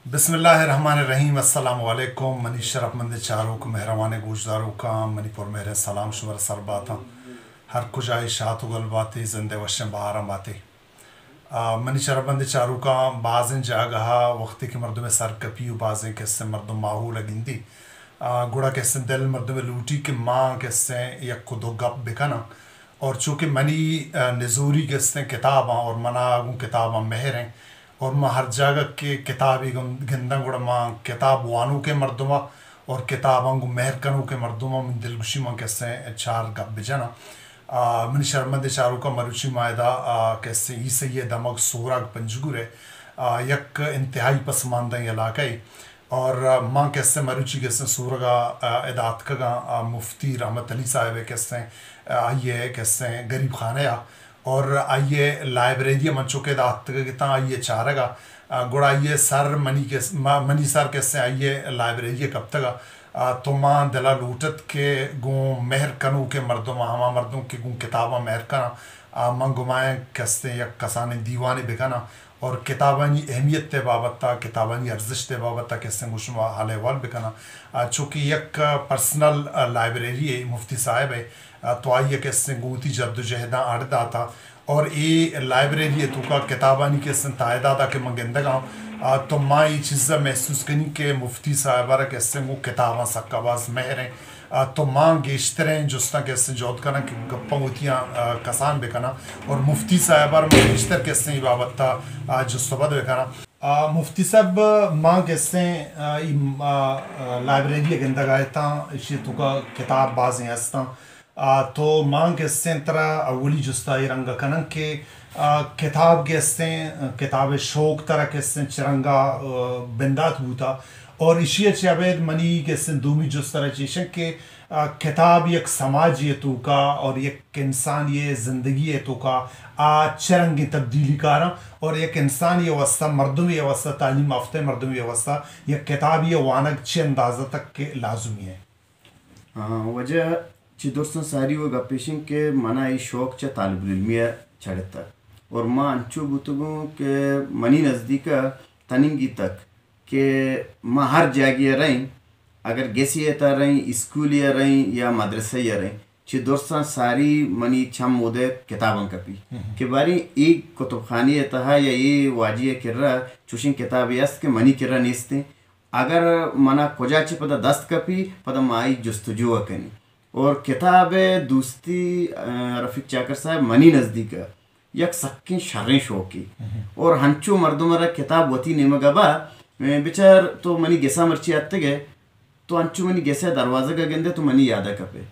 बिस्मिल्लाहिर्रहमानिर्रहीम अस्सलामु अलैकुम मनी शरफमंद चारों मेहरबान गुजदारों का मणिपुर मेरे सलाम शुवर सरबाता हर कुजाई शात उगल बातें जिंदे वशम बहारम बातें मनी शरफमंद चारों का बाज़न जागहा वक्ती के मर्दों में सर कपी बाज़ें कैसे मर्दों माहौल गिनती गुड़ा कैसे दिल मर्दों में लूटी के माँ कैसे यक को दो गप बिकना और चूँकि मनी नजूरी कैसे किताबां और मना आगू किताबां मेहर हैं और माँ हर जगह के किताबी गंदा गुड़ा माँ किताब वानों के मर्दुमा और किताबों को मेहर कनों के मर्दुमा में दिलगुशी माँ कैसे चार गप बिजना मन शर्मंद चारों का मरुचि मायदा कैसे इसे ये दमक सोराग पंजगुरे यक इंतहाई पसमानदा इलाके और माँ कैसे मरुचि कैसे सूरगा इदात का मुफ्ती रहमत अली साहब कैसे आइए कैसे गरीब खाने और आइए लाइब्रेरी मंचों के दात कितना आइए चारेगा गुड़ा आइए सर मनी सर कैसे आइए लाइब्रेरी कब तक तो माँ दिला लूटत के गो मेहर कनू के मर्दों हमा मर्दों के गो किताबा मेहर कना माँ घुमाएँ कैसे या कसाने दीवाने बिकाना और किताबानी अहमियत ते बाबता किताबानी अर्जिश ते बाबता कैसे मुशमा हाल वाल बिकाना चूँकि एक पर्सनल लाइब्रेरी है मुफ्ती साहब है तो आइए कैसे गोती जद्दोजहदा अड़दा था और ये लाइब्रेरी है तो का किताबानी कैसे तायदादा के मंगेंदगा तो माँ ये चीज़ महसूस करी के मुफ्ती साहबारा कैसे वो किताबा सक्काबाज मेहर हैं तो माँ गेश्तरें जुस्ता कैसे जौद करना कि गप्पा होतियाँ कसान बेकना और मुफ्ती साहबार में गेश्तर कैसे ही बाबत था जुस्तबद बेकना मुफ्ती साहब माँ कैसे लाइब्रेरी गंदा गाए था इसी तो का किताब बाज़ हैं हस्ता तो माँ कैसे तरह अवली जुस्ता रंग कनक के किताब कैसे किताब शौक तरह कैसे चरंगा बिंदात हुआ और इसी अवेद मनी कैसे दूमी जुस तरह चीशन के किताब एक समाज ये तो का और एक इंसान ये ज़िंदगी ये तो का चरंगी तब्दीली कारा और एक इंसान ये अवस्था मर्दमी अवस्था तालीम याफ्ता मर्दमी अवस्था यह किताब ये वानक चे अंदाज़ा तक के लाजुमी है वजह चिदोर्सन सारी वो गपेशिंग के मना ये शौक चे तालिब इल्मिया चढ़ता और माँ अंचु बुतगों के मनी नज़दीक तनिंगी तक के माँ हर जगह रहीं अगर गेसी येता रहीं स्कूल या रहीं या मदरसे या रहीं चिदोर्सन सारी मनी छम मोदे किताबन कपी के बारी एक कुतुबखानी येता है या ये वाजिया किर्रा चुशिंग किताब यास के मनी किर्रा निस्ते अगर मना कोजाची पता दस्त कपी पता माई जुस्तुजो कनी और किताब दोस्ती रफ़ीक चाकर साहब मनी नज़दीक यक सक्के शर्रें शौकी और हंचो मर्दुमरा किताब वती नेमगबा बेचार तो मनी गेसा मर्ची आते गए तो अंचु मनी गेसा दरवाज़ा का गेंदे तो मनी यादा कपे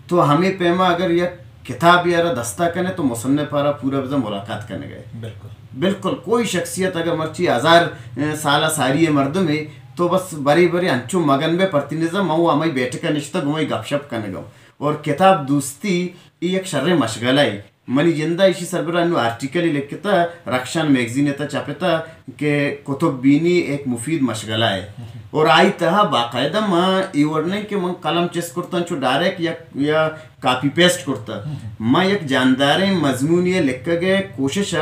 तो हमें पैमा अगर यह किताब यारा दस्ता कने तो मुसन्ने पारा पूरा बजा मुलाकात करने गए बिल्कुल कोई शख्सियत अगर मर्ची हज़ार साला सारी है मर्द में तो बस बड़ी बड़ी अंचु मगन में प्रतिनिधित्व मऊ हमारी बैठक का निश्चित घुमाई गपशप करने गो और किताब दोस्ती ये एक शर्रे मशगला है मनी जिंदा इसी सरबरा नु आर्टिकल ही लिखता था रक्षण मैगजीन था छापता के कुतुब बीनी एक मुफीद मशगला है और आई तहा बाकायदा माँ इवरने के मैं कलम चेस करता चो डायरेक्ट या कॉपी पेस्ट करता माँ एक जानदारे मजमून ये लिख गए कोशिश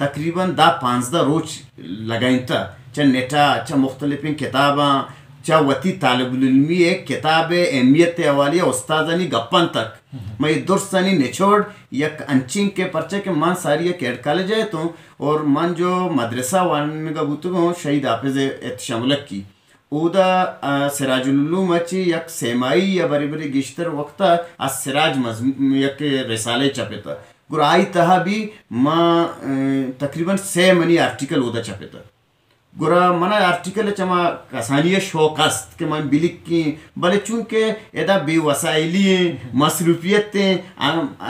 तकरीबन 10-15 रोज लगाई था चा नेटा चा मुख्तलिफ किताबा चा वती तालिबुल एक किताब अहमियत वाली उस्तादानी गप्पन तक मैं दुर्सनी निचोड़ यक अंचिंग के पर्चे के मान सारी एक एड कॉलेज है तो और मान जो मदरसा वन का बुतगो शहीद हाफिज शमलक की उदा सिराजुल्लूम अच्छी यक सेमाई या बड़ी बड़ी गिश्तर वक्त सिराज मजमून यक रिसाले चपेता गुराई तहा भी माँ तकरीबन 6 मनी आर्टिकल उदा चपेता गुरा मना आर्टिकल चमा कसानिया शौकस्त के मन बिलिक की भले चूंकि एदा बेवसाइली मसरूफियत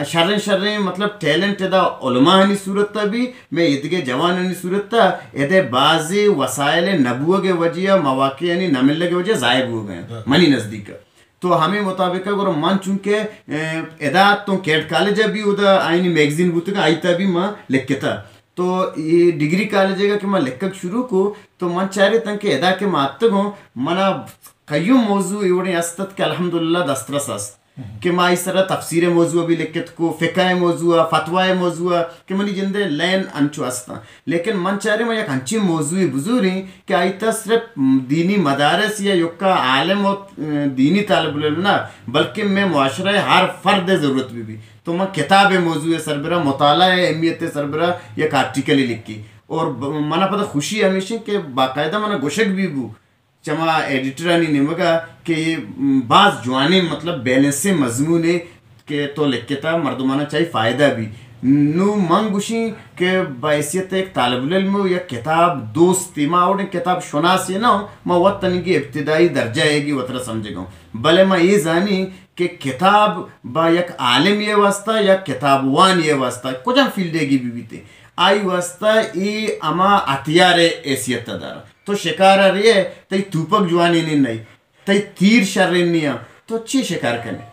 शर्रें शर्रें मतलब टैलेंट एदा उलमा हनी सूरत भी मैं इदगे जवान हनी सूरत एदे बाज़े वसाइल नबुआ के वजह मवाक़े यानी नमिल्ले के वजह ज़ायब हो गए मनी नज़दीक तो हमें मुताबिक गुरा मन चूंकि एदा तो कैट कॉलेज भी उदा आईनी मैगजीन बुत का आईता भी माँ लिखता तो ये डिग्री कॉलेज का कि मैं लेखक शुरू को तो मन चाहे तंग के अदा के मातग हो मना कईयों मौजू इवड़े अस्तत के अल्हम्दुलिल्लाह दस्तरस अस्त कि माँ इस तरह तफसीर मौजू भी लिखत को फ़िक़्ह मौजू फतवा मौजू कि मनी जिंदे लैन अंचु हस्ता लेकिन मन चारे में एक अंची मौजू बुजुरी कि आइता सिर्फ दीनी मदारस या युक्का आलम और दीनी तालिब इल्म ना बल्कि मैं मुआशरा हर फ़र्द ज़रूरत भी तो मैं किताब मौजू सरबरा मुताला अहमियत सरबरा एक आर्टिकल ही लिखी और मना पता खुशी हमेशा कि बाकायदा मना गोशक भी बू चमा एडिटर निमगा कि बाज जवानी मतलब बैलेंस से मजमून के तो लिख था मर्दमाना चाहिए फ़ायदा भी नु मंगुशी के बैसियत एक तालिब इल्म या किताब दोस्त माँ और किताब शुनास ये ना मैं वतन की इब्तिदाई दर्जा है वतरा समझेगा भले मैं ये जानी कि किताब बा एक आलिम ये वास्ता या किताब वान ये वास्ता कुछ हम फील्ड की भी थे आई वास्ता ये अमा अतियारे हैसियत दार तो शिकार रे तई तूपक जवानी नहीं तई तीर शर्रिनिया तो अच्छी शिकार करने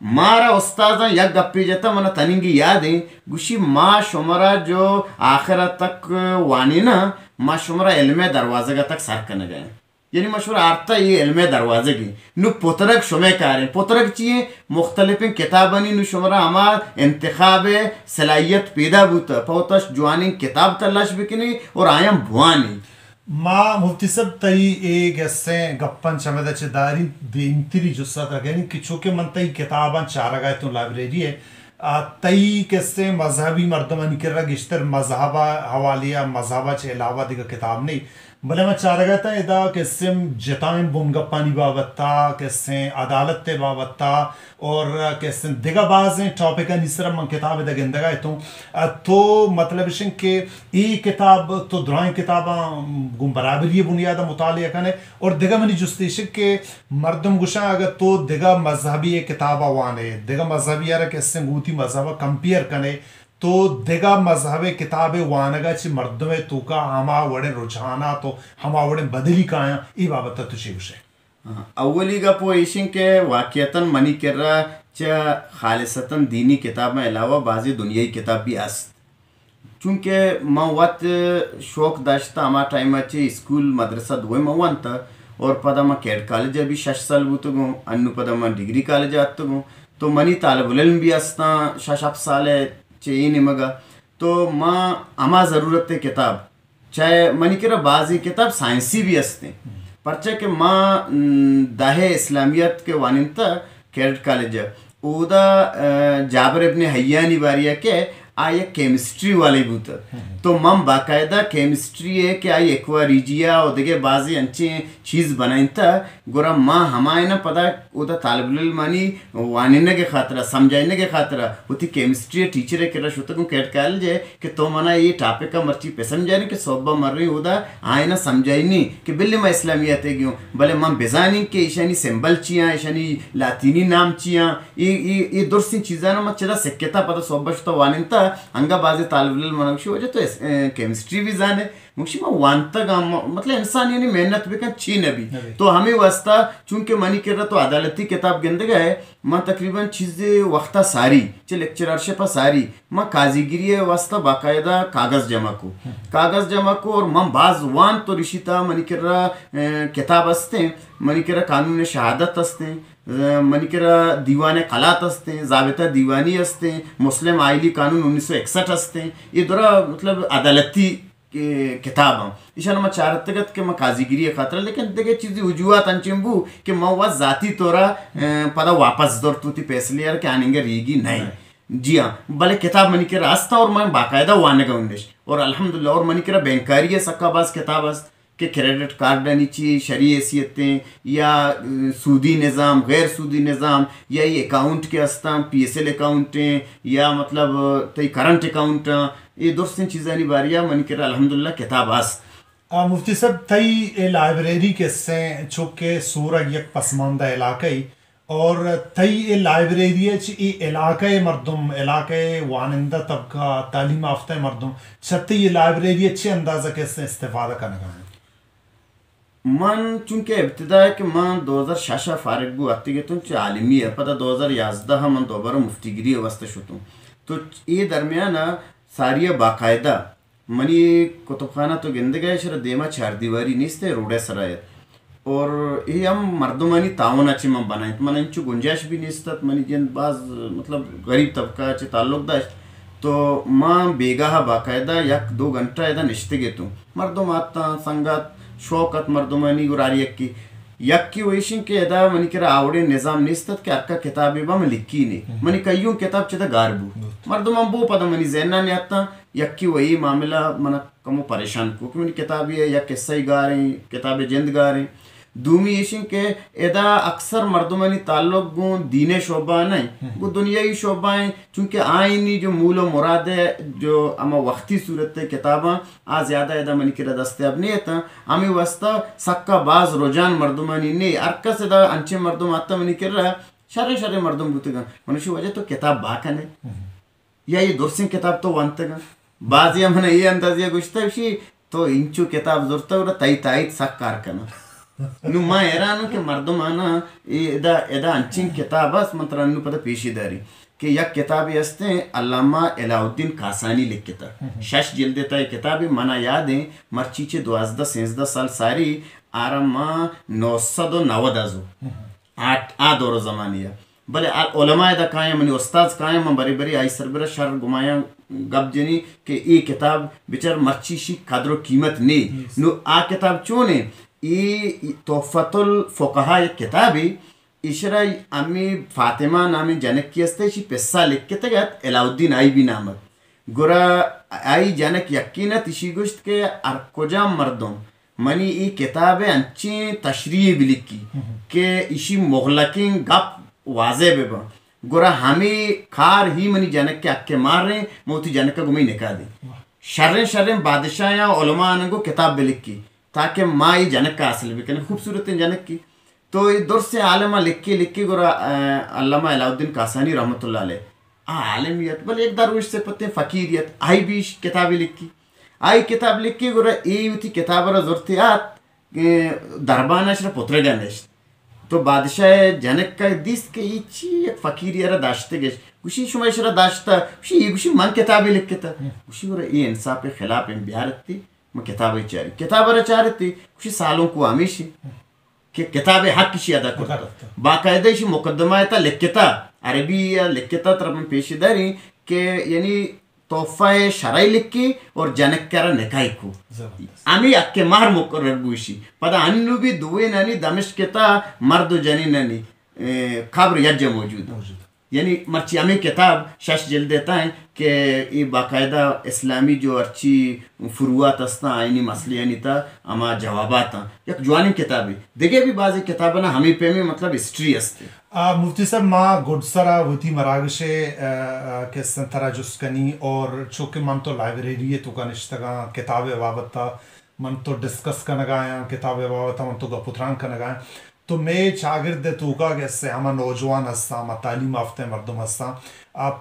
मारा उस्ताद या गप्पी जाता मना तनिंगी याद है गुशी माँ शुमरा जो आखिर तक वानी ना माँ शुमरा इल्मे दरवाजे का तक सर करने गए यानी मशहूर आर्ता ये इल्मे दरवाजे की नु पुतरक शुमे कार पुतरक चाहिए मुख्तलिफ किताबनी नु शुमरा हमार इंतखाब सलाहियत पैदा बुता पौतश जवानी किताब तलाश बिकनी और आयम भुआनी माँ मुफ्ती सब तई एक ऐसे गप्पन चमेदा चेदारी बेंतरी जुस्सा तगेनी कि चूँकि मन तई किताबन चारा गए तो लाइब्रेरी है तई कैसे मजहबी मर्दमन कर रहा गिश्तर मजहबा हवालिया मजहबा चे अलावा दिगा किताब नहीं भले मैं चाह रहा था इदा कैसे जताइन बुनगप्पानी बाबत्ता कैसे अदालत ते बाबत्ता और कैसे दिगा बाज़ टॉपिक निसर मन किताब इदा गिंदगा तो मतलब इशन के ये किताब तो दुराई किताबा गुम बराबरी बुनियादा मुतालिया कने और दिगा मनी जुस्तिश के मर्दम गुशा अगर तो दिगा मजहबी किताबा वाने दिगा मजहबी यार कैसे गुती मजहबा कंपेयर कने तो दिगा मजहब किताब वानगा ची मर्दमे तुका हमा वड़े रुझाना तो हमा वड़े बदली काया ई बाबत तुझे विषय अव्वली का पोइशिंग के वाक़ियतन मनी कर रहा चा खालिसतन दीनी किताब में अलावा बाजी दुनियाई किताब भी आस चूँकि मैं वत शौक दाश्ता हमारा टाइम अच्छे स्कूल मदरसा दो मवान था और पदा मैं कैड कॉलेज अभी 6 साल बुतो गो अन्नु पदा मैं डिग्री कॉलेज आतो गो तो मनी तालिब इल्म भी आस्ता 6 साल चाहिए नहीं मगा तो माँ अमा ज़रूरत है किताब चाहे मनी के बाज़ी किताब साइंसी भी हंसते परचा के माँ दाहे इस्लामियत के वानिंता कैडेट कॉलेज उदा जाबर इब्ने हय्यानी बारिया के आये केमिस्ट्री वाले बूत तो मम बाकायदा केमिस्ट्री है कि आई एक्वारिजिया और देखे बाजी अच्छे चीज़ बनाई था गोरा माँ हमारे ना पता उदा तालिब इल्म मानी वानिने के खातिर समझाने के खातिर उती केमिस्ट्री टीचर के रश होता को कैट काल जे कि तो मना ये टॉपिक का मर्ची पे समझाने कि सोबा मर रही उदा आए ना समझाइनी कि बिल्ली मैं इस्लामियत है क्यों भले मम बेजानी के ईशानी सिंबल चिया ईशानी लातीनी नाम चिया ये दुर्सी चीज़ां ना मत चला सिक्केता पता सोबा तो वानिंता अंगा बाजी तालिब इल्म मनोक्षी वजह तो केमिस्ट्री भी जाने मुक्षी में वांता का मतलब इंसान यानी मेहनत भी कर छी नबी तो हमें वास्ता चूंकि मनी कर रहा तो अदालती किताब गिंद गए माँ तकरीबन चीज़ें वक्ता सारी चे लेक्चरर से पर सारी माँ काजीगिरी वास्ता बाकायदा कागज़ जमा को और माँ बाज वान तो रिशिता मनी कर रहा किताब हंसते मनी कर रहा कानून शहादत हंसते मनी करा दीवाने कलात असते जाबिता दीवानी असते मुस्लिम आइली कानून 1961 असते ये दोरा मतलब अदालती किताब ईशान मैं चारतगत के मैं काजीगिरी खातर लेकिन देखे चीज़ें वजूहत अंचिम्बू कि मैं वह जाती तोरा पता वापस दौर तूती पैसे लिया के आनेंगे रहेगी नहीं जी हाँ भले किताब मनी के रास्ता और मैं बाकायदा वाने का उन्देश और अल्हम्दुलिल्लाह और मनी करा बैंकारी है सक्काबाज किताब अस्त के क्रेडिट कार्ड नीचे शरी हैसियतें या सूदी निज़ाम गैर सूदी निज़ाम या ये अकाउंट के हस्ता PSL अकाउंटें या मतलब तई करंट अकाउंट ये दुरुस्त चीज़ें नहीं बारिया मन कर अल्हम्दुलिल्लाह किताब आस मुफ्ती साहब तई लाइब्रेरी के से चूँकि सूरग एक पसमानदा इलाके और तई लाइब्रेरी ये इलाके मर्दम इलाके वानिंदा तबका तालीम याफ्ता मर्दम छत्ती ये लाइब्रेरी अच्छे अंदाज़ा कैसे इस्तेफादा करने मन चूँकि इब्तदा है कि मैं 2006 फारिग बु आती के तो आलमी है पता 2011 मन दोबारा मुफ्तीगिरी वास्ते शुतूँ तो ये दरमियान सारिया बाकायदा मनी कुतुबखाना तो गिंद गए शर देमा 4 दीवारी निस्ते रोडे सरायत और ये हम मर्दमानी तावनाची मन बनाए मन इंचू गुंजाइश भी निस्तत मनी जन बाज मतलब गरीब तबका चे ताल्लुक दाश्त तो माँ बेगा बाकायदा 1-2 घंटा एदा निश्ते घेतो मर्दम आता संगात शौकत मर्दमानी गुरारी यक्की वैशिंग के एदा मनी करा आवड़े निजाम निस्तत के अक्का किताबे बा लिखी ने मनी कईयों किताब चेता गारबू मर्दम बो पद मनी जैना ने आता यक्की वही मामला मना कमो परेशान को कि मनी किताबी है या किस्सा ही गा रहे किताबे जिंद गा रहे दूमी इशिंग के एदा अक्सर मर्दमानी ताल्लुक गो दीने शोबा नहीं वो दुनियाई शोबाएं चूंकि आईनी जो मूलो मुराद है जो अमा वक्ती सूरत है किताबा आ ज़्यादा एदा मनी किरा दस्तयाब नहीं था हमें वस्ता सक्का बाज रोजान मर्दमानी नहीं अरका से दा अंचे मर्दम आता मनी किरा शारे मर्दम बुतेगा मनुष्य वजह तो किताब बाका नहीं या ये दुर्सिंग किताब तो वंतगा बाजिया मने ये अंदाजिया गुश्ता विशी तो इंचू किताब जोरता उरा ताई सक्कार कना नुमा हैरान के मर्दमाना एदा एदा अंचिंग किताबस मंत्रानु पद पेशीदारी कि यक किताबी हस्ते अल्लामा अलाउद्दीन कासानी लिख किताब 6 जिल्द है किताबी मना याद है मर्चीचे 12-13 साल सारी आरमा 990 आ दौर जमानिया भले उलमा दा कायम मनी उस्ताद कायम बरी बरी आई सरबरा शर गुमाया गब जनी के ये किताब बिचार मर्चीशी कदरो कीमत ने नो आ किताब चोने ये तोहफतुल फुकहा एक किताबी इशरा अम्मी फातिमा नामी जनक की अस्ते शी पेस्सा लिख के तगत अलाउद्दीन आई भी नामक गुरा आई जनक यकीन तिशी गुश्त के अरकोजा मर्दों मनी ये किताब अंची तशरीह भी लिखी के इशी मुगलकिन गप वाजे बेबा गुरा हमें खार ही मनी जनक के अक्के मार रहे मोती जनक का गुमी निकाह दे शर्रें बादशाह या उलमा को किताब भी लिखी ताकि माँ ये जनक का हासिल भी करें खूबसूरत जनक की तो ये दुर से आलमा लिख के गुरा अल्लामा अलाउद्दीन कासानी रहमतुल्लाह अलैह आलमियत बल एक दरवेश से पत्ते फ़कीरियत आई भी किताबें लिखी आई किताब लिख के गुरा ये थी किताब ज़रूरत दरबाना शरा पुत्र गणेश तो बादशाह जनक का दिस के इची एक फ़कीरियरा दाश्ते गए उसी शुमाई शरा दाश्ता उसी मन किताबें लिख के था उसी गुरा ये इंसाफ के खिलाफ इन बिहारत थी मैं किताब चाह रही थी कुछ सालों को हमेशा कि किताब हक की अदा करता बाकायदा इसी मुकदमा था लिखता अरबी या लिखता तरफ पेशीदारी के यानी तोहफा शराई लिखी और जनक कर निकाय को आमी अक्के मार मुकर्रर बुशी पता अन्नु भी दुए ननी दमिश्क केता मर्द जनी ननी खबर यज्ञ मौजूद यानी मर्ची हमें किताब 6 जिल्द देता है कि ये बाकायदा इस्लामी जो अर्ची फुरुआत अस्ता आईनी मसले यानी था अमा जवाबात एक जवानी किताबी देखे भी बाज़ी किताब ना हमें पे में मतलब हिस्ट्री अस्ते मुफ्ती साहब माँ गुडसरा वती मरागशे के संतरा जुस्कनी और चूँकि मन तो लाइब्रेरी तो का निश्तगा किताबें वाबता मन तो डिस्कस का नगाया किताबें वाबता मन तो गपुत्रान का नगाया तो मैं शागिर्द तूका कैसे हम नौजवान हस्ता हम तालीम याफ्ता मर्दम हस्ता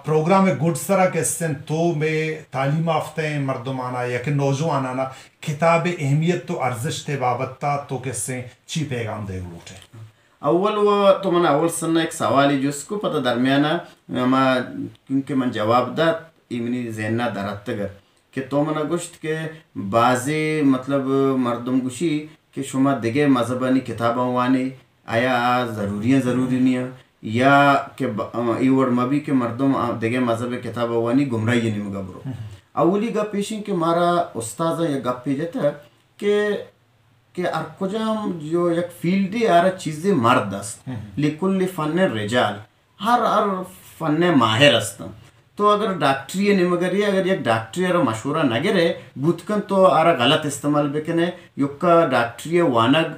प्रोग्राम गुडसरा कैसे तो मैं तालीम याफ्ता मर्दमाना या कि नौजवान आना किताब अहमियत तो अर्जिश थे बाबत्ता तो कैसे ची पैगाम दे उठे अव्वल वो तो मैंने अव्वल सन्ना एक सवाल है जिसको पता दरमियाना मैं क्योंकि मैं जवाब दा इमनी ज़हना दरत्तगर कि तो मैंने गुश्त के बाज़े मतलब मर्दम गुशी कि शुमा दिगे मजहबानी किताबा वाने आया ज़रूरी नहीं है या कि ये वर्ड मबी के मर्दम दिगे मजहब किताबा वानी गुमराही नहीं मगबरो अवली गा पेशिंग के मारा उस्ताद या गप पे जाता कि अरकुजाम जो एक फील्ड है यार चीज़ें मर्द अस्त लिकुल्ली फ़न रिजाल हर फ़न माहिर अस्त तो अगर डॉक्टरी निमगरी अगर एक डॉक्टरी अरा मशवरा नगरे बुतकन तो आरा गलत इस्तेमाल बेकने युक्का डॉक्टरी वानग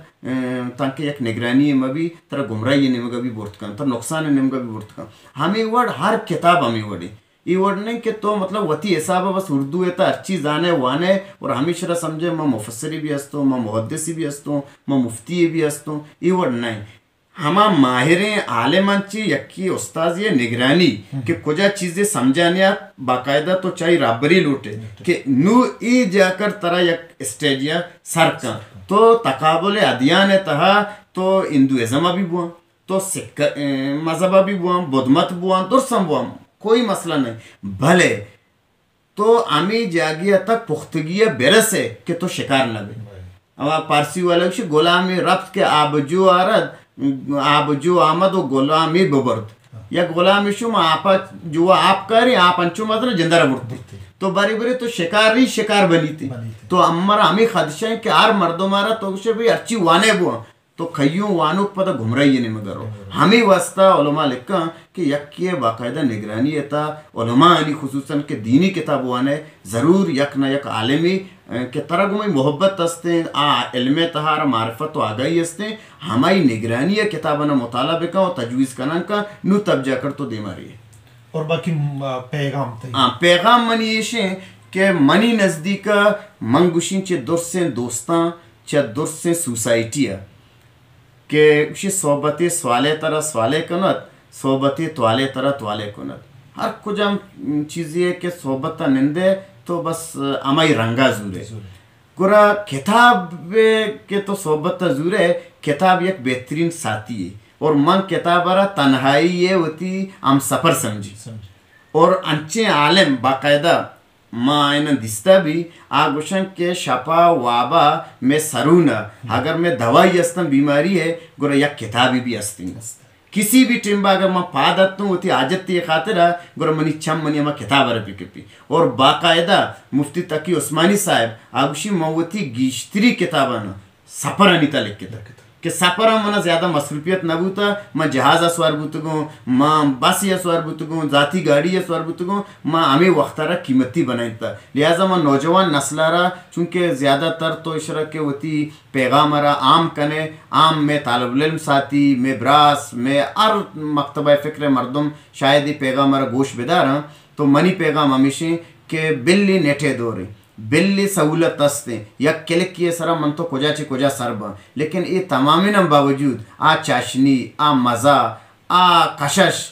ताकि एक निगरानी मबी तरह गुमराही निमगबी बुर्तकन तर नुकसान निमगबी बुर्तकन हमें वर्ड हर किताब हमें वर्ड ये वर्ड नहीं कि तो मतलब वती हिसाब बस उर्दू है तो हर चीज़ आने वाने और हमेशा समझे मैं मुफस्सरी भी हस्तूँ मैं मुहद्दिसी भी हस्तूँ मैं मुफ्ती भी हस्तूँ ये वर्ड नहीं हमा माहिरें आलेमंची यक्की उस्ताजी निगरानी कि कुछ चीज़ें समझाने बाकायदा तो चाहिए रबरी लूटे कि नू ई जाकर तरह एक स्टेजिया सर का तो तकाबुल अदियान तहा तो हिंदुइज़्म भी बुआ तो सिख मजहब भी बुआ बुद्धमत बुआ दुर्सम बुआ कोई मसला नहीं भले तो आमी जागिया तक पुख्तगिया बेरसे कि तो शिकार न बे अब पारसी वाला से गुलामी रफ्त के आबजू आरद आबजू आमद व गुलामी बबर्द या गुलामी शुम आप जो आप करें आप अंचु मतलब जिंदरा बुढ़ती तो बारी बारी तो शिकारी शिकार बनी थी तो अम्मरा हमें खदशा है कि आर मर्दो मारा तो उसे भी अच्छी वाने बुआ तो खയ്यों वानों पता घूम रही है नहीं मगर हमें वास्ता उलमा लिखा कि यक्के बाकायदा निगरानी था उलमा यानी खुसूसन के दीनी किताब वाने ज़रूर यक न यक आलमी के तरह गुमे मोहब्बत हस्ते इल्म तहार मार्फत तो आगाही हस्ते हमारी निगरानी है किताबना मुताला बिका और तजवीज़ कना का नू तब जाकर तो दे मारी है और बाकी पैगाम पैगाम मनी ये के मनी नज़दीक मंगुशी चे दुर्से दोस्तां चे दुर्से सोसाइटिया के उसी सोबती स्वाले तरह स्वाले कनत सोबती त्वाले तरह त्वाले कनत हर कुछ हम चीज़ें के सोबत निंदे तो बस अमाई रंगा जूरे कुरा किताब के तो सोबत जूरे किताब एक बेहतरीन साथी है और मन किताबरा तन्हाई ये होती हम सफ़र समझी और अंचे आलम बाकायदा मायन दिस्ता भी आगुशन के शपा वाबा में सरूना अगर मैं दवाई अस्तम बीमारी है गुरा या किताबी भी अस्ती किसी भी टिम्बा अगर मैं पादत तो होती आजत ये खातिर गुरा मनी छम मनी मैं किताब रपी के और बाकायदा मुफ्ती तकी उस्मानी साहब आगुशी मवती गिश्तरी किताबना सफर अनिता लिख के सफर मना ज़्यादा मसरूफियत नबूता मैं जहाज़ सवार बुतगो माँ बस या सवार बुतगो जाती गाड़ी या सवार बुतगो माँ हमें वक्तारा कीमती बनाई था लिहाजा मैं नौजवान नस्लारा चूँकि ज़्यादातर तो इशरा के होती पैगामरा आम कने आम में तालिब इल्म साथी में ब्रास में अर मकतबा फ़िक्र मरदम शायद ही पैगामरा गोश बेदार तो मनी पैगाम हमेशा के बिल्ली नेठे दौरे बिल्ली सहूलत हस्ते या क्लिक किए सरा मन तो कोजा कोजा सरब लेकिन ये तमामी न बावजूद आ चाशनी आ मज़ा आ कशश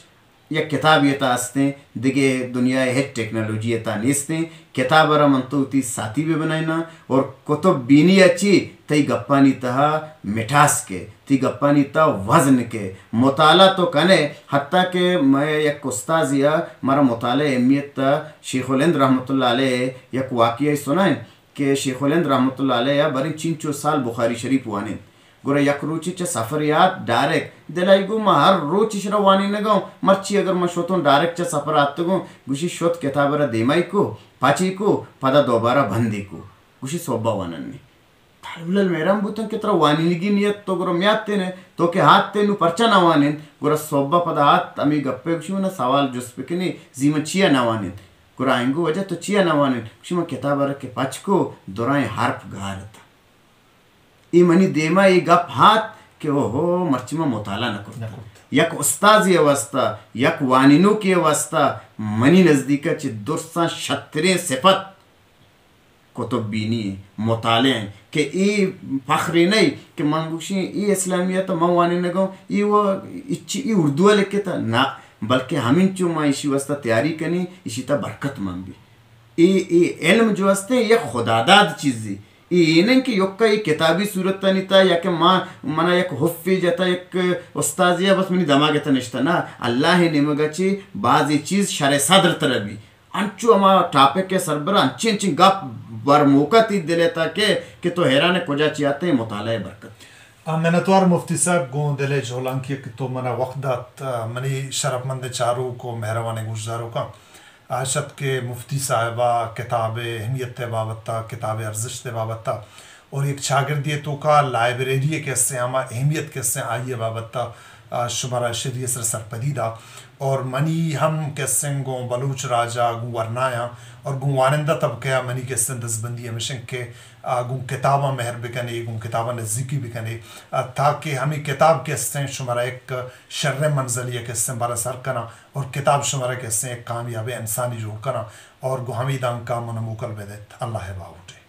या किताब ये हस्ते दिगे दुनिया है टेक्नोलॉजी ये निस्ते किताब रा मन तो ती साथी भी बनाइना और कुतुब बीनी अच्छी तई गप्पानी तहा मिठास के ती गप्पानी ता वजन के मुताला तो कने हत्ता के मैं एक उस्ताद या मारा मुताले अहमियत शेखुल हिंद रहमतुल्लाह अलैह एक वाक़या सुनाए कि शेखुल हिंद रहमतुल्लाह अलैह बरी 3 साल बुखारी शरीफ वाने गोरा यक रोची चे सफ़र याद डायरेक्ट दिलाई गो मैं हर रोची शरा वानी न गो मर्ची अगर मैं शोतों डायरेक्ट चे सफ़र आते गो गुशी शोत किताबरा देमाई को पाची को पदा दोबारा बंदी को गुशी सोबा वानन में तालुल मेरा बुतन कितना वानी लगी नियत तो गोरा म्याते ने तो के हाथ ते नु परचा ना वानिन गोरा सोबा पदा हाथ अमी गप्पे गुशी ना सवाल जुस्पे के नहीं जीमा चिया ना वानिन गोरा आएंगो वजह तो चिया ना वानिन गुशी मैं किताबरा के पाच को दोराए हार्प गारता ये मनी देमा ये गप हाथ के हो मर्चिमा मुताला न करता यक उस्ताद ये अवस्था यक वानिनो की अवस्था मनी नज़दीक चे दुर्सा शतरे सिफत कुतुब बीनी मुताले के ये फखरी नहीं कि मंगुशी ये इस्लामियत मैं वानी न गो ये वो इच्छी ये उर्दू लिखे था ना बल्कि हमिन चो माँ इसी वास्ता तैयारी करनी इसी ता बरकत मांगी ये इल्म जो वास्ते ये खुदादाद चीज़ी ये नहीं कि योक्का ये किताबी सूरत नहीं था या कि माँ मना एक हुफ़ी जाता एक उस्ताजिया बस मेरी दमाग था निश्ता ना अल्लाह ही निमगाची बाज़ ये चीज़ शरे सदर तरह भी अंचु अमा टापे के सरबर अंची अंची गप बार मौका ती दिले था कि तो हैरान कोजा चियाते हैं मुताला बरकत मैंने तो आर मुफ्ती साहब गो दिले झोलांकी कि तो मना वक़्त मनी शरफमंद चारों को मेहरबान गुज़ारों का आशत के मुफ्ती साहिबा किताब अहमियत बाबत्ता किताब अर्जिश बाबत्ता और एक शागिर्दी तो का लाइब्रेरी कैसे आमा अहमियत कैसे आई बाबत्ता शुमारा शरीय सर सरपदीदा और मनी हम कैसे गो बलूच राजा गु वरनाया और गु वानंदा तबका मनी कैसे दसबंदी हमेशा के गु किताबा मेहर बिकने गु किताबा नज़दीकी बिकने ताकि हमें किताब कैसे शुमारा एक शर्र मंजलिया कैसे बारा सर करना और किताब शुमारा कैसे एक कामयाब इंसानी जोड़ करना और गु हमीदान का मनमुकल बेदत अल्लाह बाउटे।